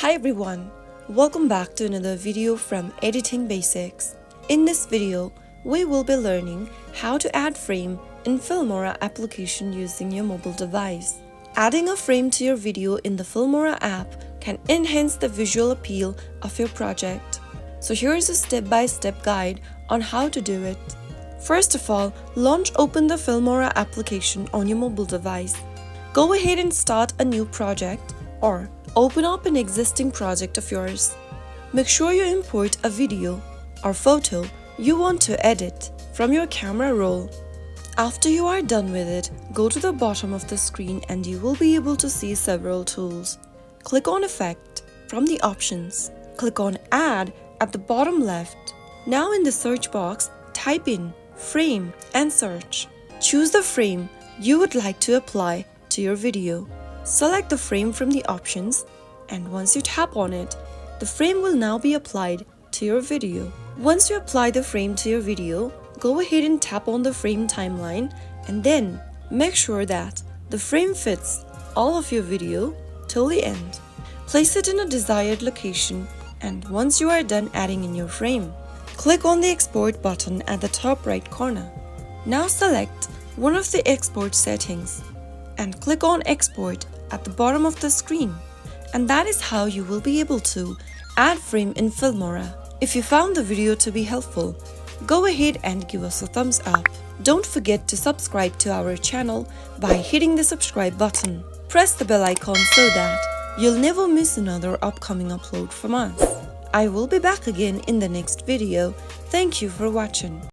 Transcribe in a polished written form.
Hi everyone, welcome back to another video from Editing Basics. In this video, we will be learning how to add frame in Filmora application using your mobile device. Adding a frame to your video in the Filmora app can enhance the visual appeal of your project. So here is a step-by-step guide on how to do it. First of all, open the Filmora application on your mobile device. Go ahead and start a new project or open up an existing project of yours. Make sure you import a video or photo you want to edit from your camera roll. After you are done with it, go to the bottom of the screen and you will be able to see several tools. Click on Effect from the options. Click on Add at the bottom left. Now in the search box, type in Frame and search. Choose the frame you would like to apply to your video. Select the frame from the options, and once you tap on it, the frame will now be applied to your video. Once you apply the frame to your video, go ahead and tap on the frame timeline and then make sure that the frame fits all of your video till the end. Place it in a desired location, and once you are done adding in your frame, click on the export button at the top right corner. Now select one of the export settings and click on Export at the bottom of the screen. And that is how you will be able to add frame in Filmora. If you found the video to be helpful, go ahead and give us a thumbs up. Don't forget to subscribe to our channel by hitting the subscribe button. Press the bell icon so that you'll never miss another upcoming upload from us. I will be back again in the next video. Thank you for watching.